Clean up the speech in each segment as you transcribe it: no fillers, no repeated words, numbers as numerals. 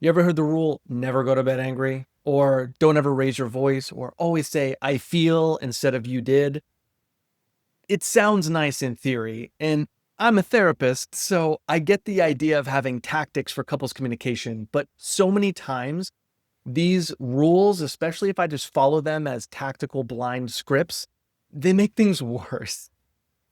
You ever heard the rule, never go to bed angry? Or don't ever raise your voice? Or always say, I feel instead of you did? It sounds nice in theory, and I'm a therapist, so I get the idea of having tactics for couples communication, but so many times these rules, especially if I just follow them as tactical blind scripts, they make things worse.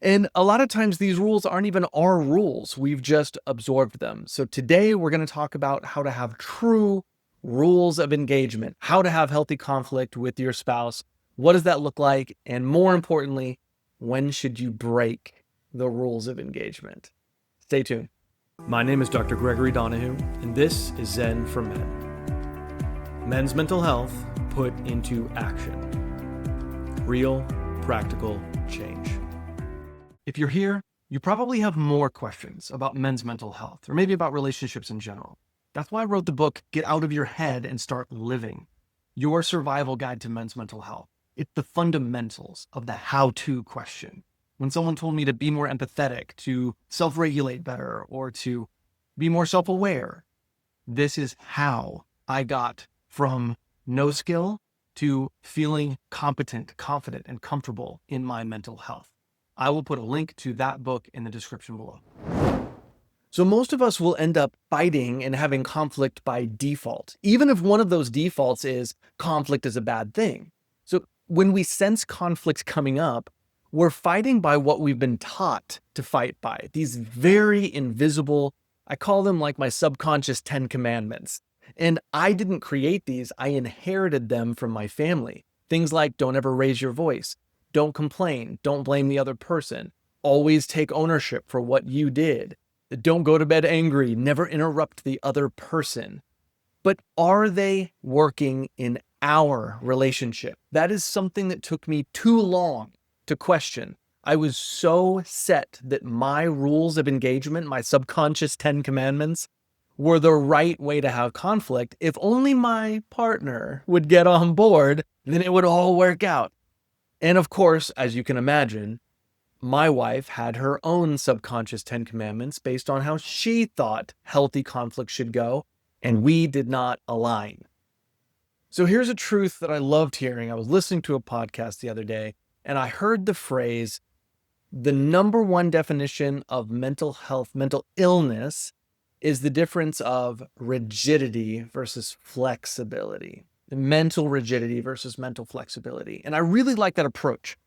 And a lot of times these rules aren't even our rules. We've just absorbed them. So today we're going to talk about how to have true rules of engagement, how to have healthy conflict with your spouse. What does that look like? And more importantly, when should you break the rules of engagement? Stay tuned. My name is Dr. Gregory Donahue, and this is Zen for Men. Men's mental health put into action. Real, practical change. If you're here, you probably have more questions about men's mental health, or maybe about relationships in general. That's why I wrote the book, Get Out of Your Head and Start Living, your survival guide to men's mental health. It's the fundamentals of the how-to question. When someone told me to be more empathetic, to self-regulate better, or to be more self-aware, this is how I got from no skill to feeling competent, confident, and comfortable in my mental health. I will put a link to that book in the description below. So most of us will end up fighting and having conflict by default, even if one of those defaults is conflict is a bad thing. So when we sense conflict coming up, we're fighting by what we've been taught to fight by. These very invisible, I call them like my subconscious 10 commandments. And I didn't create these, I inherited them from my family. Things like don't ever raise your voice. Don't complain. Don't blame the other person. Always take ownership for what you did. Don't go to bed angry. Never interrupt the other person. But are they working in our relationship? That is something that took me too long to question. I was so set that my rules of engagement, my subconscious 10 commandments, were the right way to have conflict. If only my partner would get on board, then it would all work out. And of course, as you can imagine, my wife had her own subconscious 10 commandments based on how she thought healthy conflict should go, and we did not align. So here's a truth that I loved hearing. I was listening to a podcast the other day, and I heard the phrase, the number one definition of mental health, mental illness, is the difference of rigidity versus flexibility. Mental rigidity versus mental flexibility. And I really like that approach.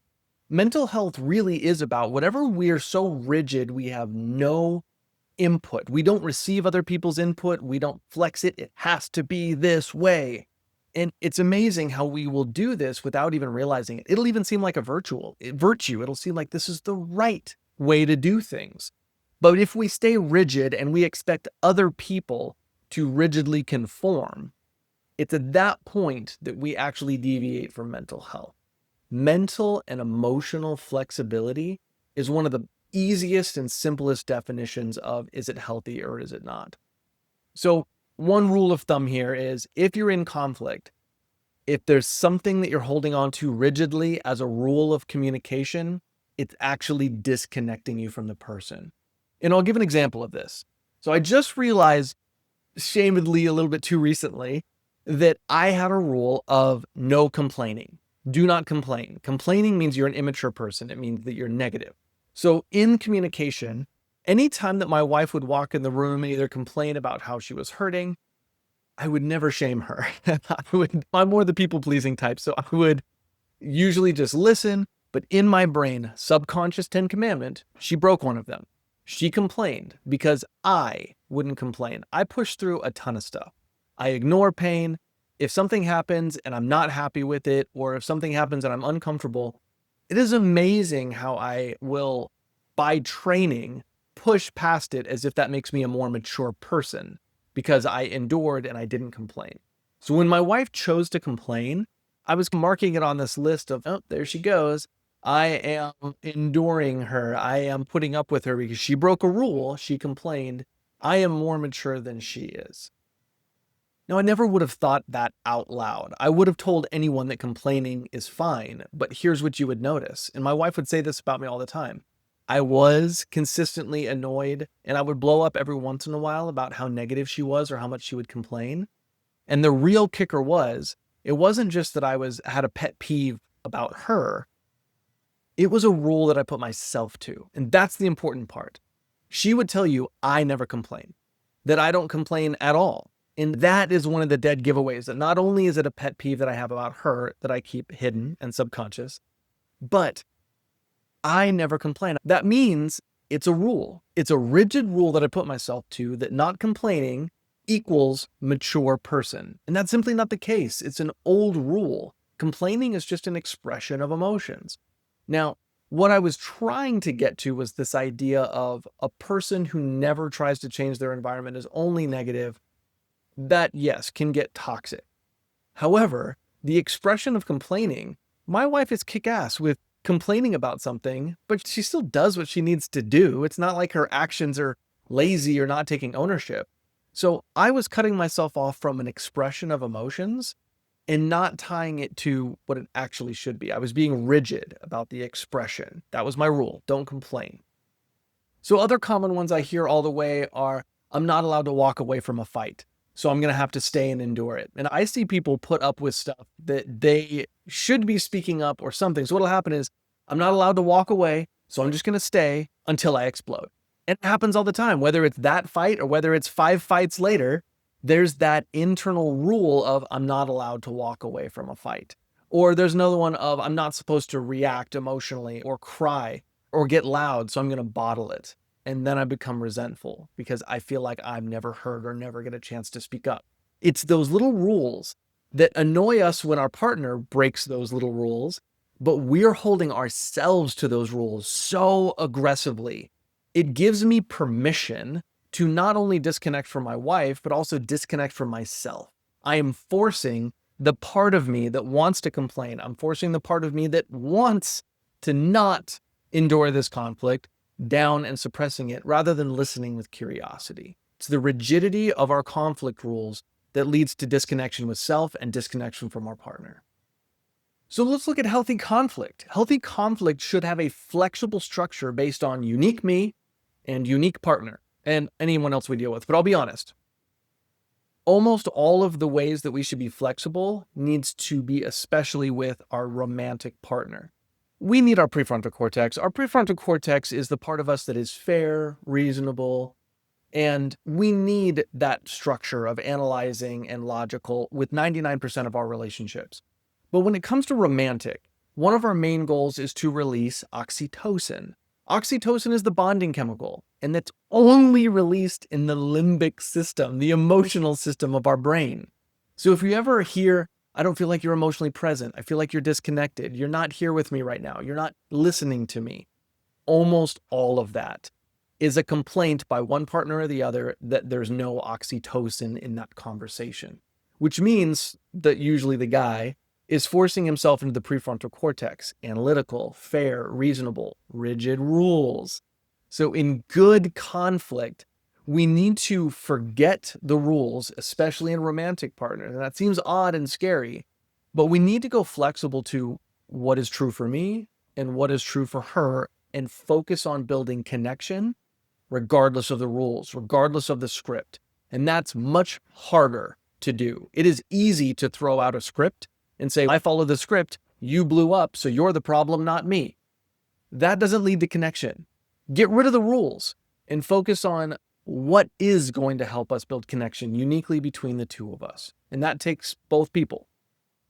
Mental health really is about whatever we're so rigid, we have no input. We don't receive other people's input. We don't flex it. It has to be this way. And it's amazing how we will do this without even realizing it. It'll even seem like a virtue. It'll seem like this is the right way to do things. But if we stay rigid and we expect other people to rigidly conform, it's at that point that we actually deviate from mental health. Mental and emotional flexibility is one of the easiest and simplest definitions of is it healthy or is it not? So one rule of thumb here is if you're in conflict, if there's something that you're holding on to rigidly as a rule of communication, it's actually disconnecting you from the person. And I'll give an example of this. So I just realized, shamedly a little bit too recently, that I had a rule of no complaining. Do not complain. Complaining means you're an immature person. It means that you're negative. So in communication, anytime that my wife would walk in the room and either complain about how she was hurting, I would never shame her. I'm more the people-pleasing type, so I would usually just listen, but in my brain, subconscious 10 commandment, she broke one of them. She complained because I wouldn't complain. I push through a ton of stuff. I ignore pain. If something happens and I'm not happy with it, or if something happens and I'm uncomfortable, it is amazing how I will, by training, push past it as if that makes me a more mature person because I endured and I didn't complain. So when my wife chose to complain, I was marking it on this list of, oh, there she goes. I am enduring her. I am putting up with her because she broke a rule. She complained. I am more mature than she is. Now, I never would have thought that out loud. I would have told anyone that complaining is fine, but here's what you would notice. And my wife would say this about me all the time. I was consistently annoyed, and I would blow up every once in a while about how negative she was or how much she would complain. And the real kicker was, it wasn't just that had a pet peeve about her. It was a rule that I put myself to. And that's the important part. She would tell you, I never complain, that I don't complain at all. And that is one of the dead giveaways, that not only is it a pet peeve that I have about her that I keep hidden and subconscious, but I never complain. That means it's a rule. It's a rigid rule that I put myself to, that not complaining equals mature person. And that's simply not the case. It's an old rule. Complaining is just an expression of emotions. Now, what I was trying to get to was this idea of a person who never tries to change their environment, is only negative. That, yes, can get toxic. However, the expression of complaining, my wife is kick-ass with complaining about something, but she still does what she needs to do. It's not like her actions are lazy or not taking ownership. So I was cutting myself off from an expression of emotions and not tying it to what it actually should be. I was being rigid about the expression. That was my rule. Don't complain. So other common ones I hear all the way are, I'm not allowed to walk away from a fight, so I'm going to have to stay and endure it. And I see people put up with stuff that they should be speaking up or something. So what'll happen is, I'm not allowed to walk away, so I'm just going to stay until I explode. And it happens all the time, whether it's that fight or whether it's 5 fights later. There's that internal rule of, I'm not allowed to walk away from a fight. Or there's another one of, I'm not supposed to react emotionally or cry or get loud, so I'm going to bottle it. And then I become resentful because I feel like I'm never heard or never get a chance to speak up. It's those little rules that annoy us when our partner breaks those little rules, but we're holding ourselves to those rules so aggressively. It gives me permission to not only disconnect from my wife, but also disconnect from myself. I am forcing the part of me that wants to complain. I'm forcing the part of me that wants to not endure this conflict down and suppressing it rather than listening with curiosity. It's the rigidity of our conflict rules that leads to disconnection with self and disconnection from our partner. So let's look at healthy conflict. Healthy conflict should have a flexible structure based on unique me and unique partner and anyone else we deal with. But I'll be honest, almost all of the ways that we should be flexible needs to be especially with our romantic partner. We need our prefrontal cortex. Our prefrontal cortex is the part of us that is fair, reasonable, and we need that structure of analyzing and logical with 99% of our relationships. But when it comes to romantic, one of our main goals is to release oxytocin. Oxytocin is the bonding chemical, and that's only released in the limbic system, the emotional system of our brain. So if you ever hear, I don't feel like you're emotionally present, I feel like you're disconnected, you're not here with me right now, you're not listening to me, almost all of that is a complaint by one partner or the other that there's no oxytocin in that conversation, which means that usually the guy is forcing himself into the prefrontal cortex, analytical, fair, reasonable, rigid rules. So in good conflict, we need to forget the rules, especially in romantic partners. And that seems odd and scary, but we need to go flexible to what is true for me and what is true for her and focus on building connection regardless of the rules, regardless of the script. And that's much harder to do. It is easy to throw out a script and say, I follow the script, you blew up, so you're the problem, not me. That doesn't lead to connection. Get rid of the rules and focus on what is going to help us build connection uniquely between the two of us. And that takes both people.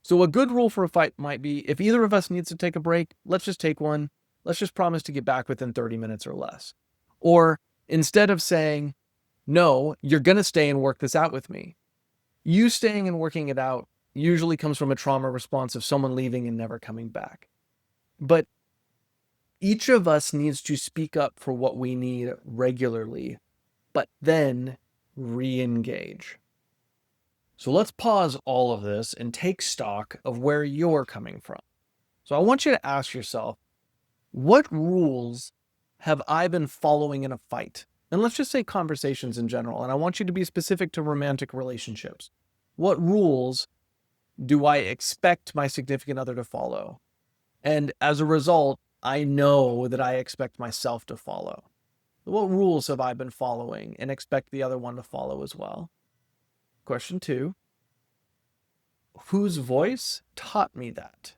So a good rule for a fight might be, if either of us needs to take a break, let's just take one. Let's just promise to get back within 30 minutes or less. Or instead of saying, no, you're going to stay and work this out with me, you staying and working it out usually comes from a trauma response of someone leaving and never coming back. But each of us needs to speak up for what we need regularly, but then re-engage. So let's pause all of this and take stock of where you're coming from. So I want you to ask yourself, what rules have I been following in a fight? And let's just say conversations in general. And I want you to be specific to romantic relationships. What rules do I expect my significant other to follow? And as a result, I know that I expect myself to follow? What rules have I been following and expect the other one to follow as well? Question 2, whose voice taught me that?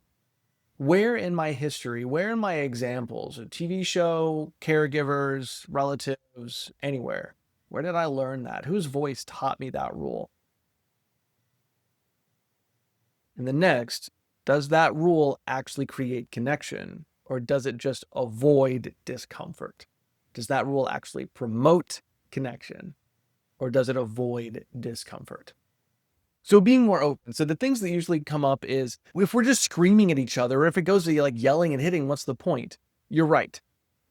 Where in my history, where in my examples, a TV show, caregivers, relatives, anywhere, where did I learn that? Whose voice taught me that rule? And the next, does that rule actually create connection, or does it just avoid discomfort? Does that rule actually promote connection, or does it avoid discomfort? So being more open. So the things that usually come up is if we're just screaming at each other, or if it goes to like yelling and hitting, what's the point? You're right.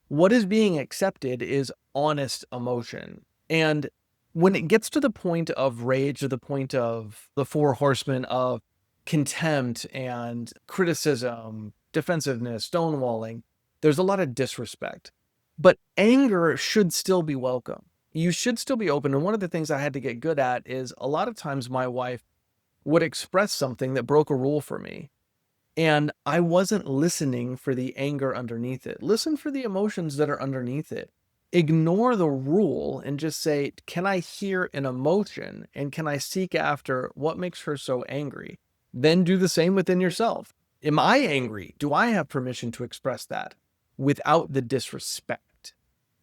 What is being accepted is honest emotion. And when it gets to the point of rage, or the point of the four horsemen of contempt and criticism, defensiveness, stonewalling, there's a lot of disrespect. But anger should still be welcome. You should still be open. And one of the things I had to get good at is a lot of times my wife would express something that broke a rule for me. And I wasn't listening for the anger underneath it. Listen for the emotions that are underneath it. Ignore the rule and just say, can I hear an emotion? And can I seek after what makes her so angry? Then do the same within yourself. Am I angry? Do I have permission to express that without the disrespect?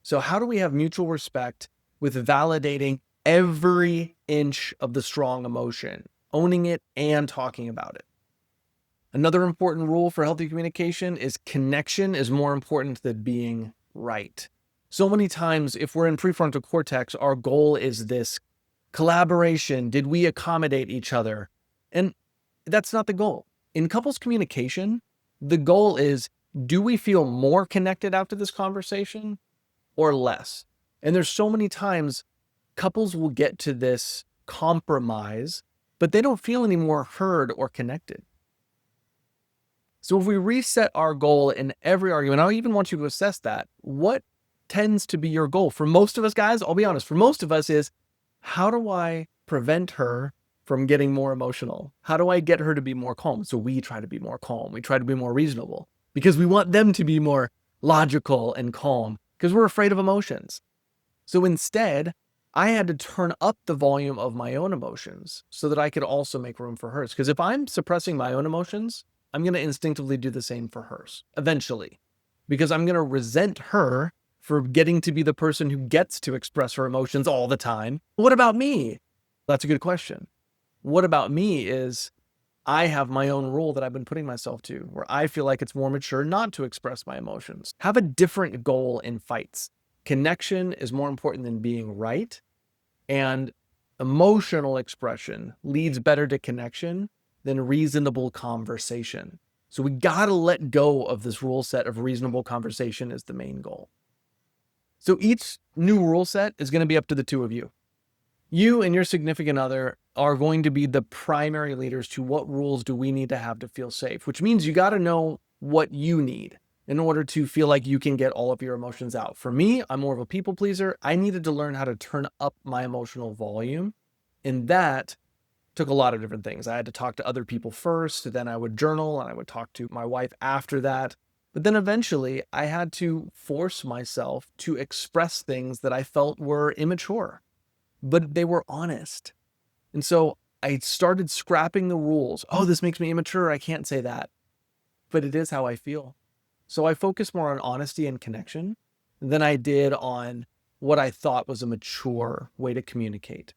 So how do we have mutual respect with validating every inch of the strong emotion, owning it and talking about it? Another important rule for healthy communication is connection is more important than being right. So many times, if we're in prefrontal cortex, our goal is this collaboration. Did we accommodate each other? And that's not the goal. In couples communication, the goal is, do we feel more connected after this conversation or less? And there's so many times couples will get to this compromise, but they don't feel any more heard or connected. So if we reset our goal in every argument, I even want you to assess that. What tends to be your goal? For most of us guys, I'll be honest, for most of us is, how do I prevent her from getting more emotional? How do I get her to be more calm? So we try to be more calm. We try to be more reasonable because we want them to be more logical and calm because we're afraid of emotions. So instead, I had to turn up the volume of my own emotions so that I could also make room for hers. Because if I'm suppressing my own emotions, I'm going to instinctively do the same for hers eventually, because I'm going to resent her for getting to be the person who gets to express her emotions all the time. What about me? That's a good question. What about me is I have my own rule that I've been putting myself to where I feel like it's more mature not to express my emotions. Have a different goal in fights. Connection is more important than being right, and emotional expression leads better to connection than reasonable conversation. So we got to let go of this rule set of reasonable conversation as the main goal. So each new rule set is going to be up to the two of you. You and your significant other are going to be the primary leaders to what rules do we need to have to feel safe, which means you got to know what you need in order to feel like you can get all of your emotions out. For me, I'm more of a people pleaser. I needed to learn how to turn up my emotional volume, and that took a lot of different things. I had to talk to other people first, then I would journal, and I would talk to my wife after that. But then eventually I had to force myself to express things that I felt were immature, but they were honest. And so I started scrapping the rules. Oh, this makes me immature. I can't say that, but it is how I feel. So I focused more on honesty and connection than I did on what I thought was a mature way to communicate.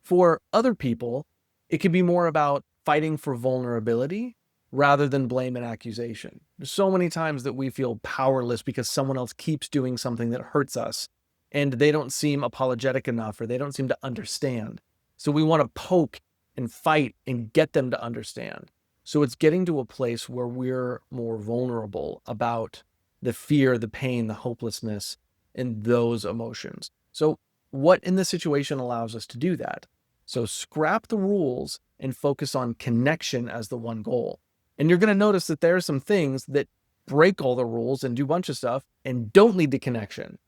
For other people, it could be more about fighting for vulnerability rather than blame and accusation. There's so many times that we feel powerless because someone else keeps doing something that hurts us and they don't seem apologetic enough or they don't seem to understand. So we want to poke and fight and get them to understand. So it's getting to a place where we're more vulnerable about the fear, the pain, the hopelessness, and those emotions. So what in this situation allows us to do that? So scrap the rules and focus on connection as the one goal. And you're going to notice that there are some things that break all the rules and do a bunch of stuff and don't lead to connection,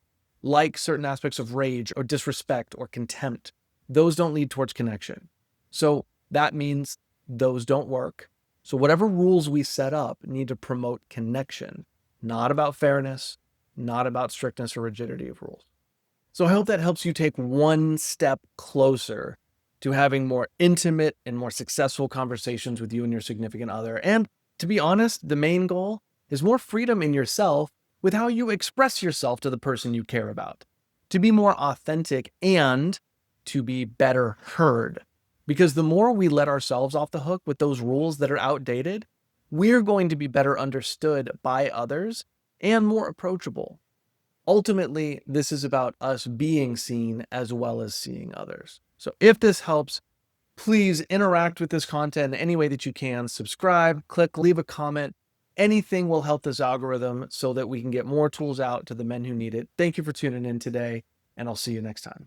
like certain aspects of rage or disrespect or contempt. Those don't lead towards connection. So that means those don't work. So whatever rules we set up need to promote connection. not about fairness, not about strictness or rigidity of rules. So I hope that helps you take one step closer to having more intimate and more successful conversations with you and your significant other. And to be honest, the main goal is more freedom in yourself with how you express yourself to the person you care about, to be more authentic and to be better heard. Because the more we let ourselves off the hook with those rules that are outdated, we're going to be better understood by others and more approachable. Ultimately, this is about us being seen as well as seeing others. So if this helps, please interact with this content in any way that you can. Subscribe, click, leave a comment. Anything will help this algorithm so that we can get more tools out to the men who need it. Thank you for tuning in today, and I'll see you next time.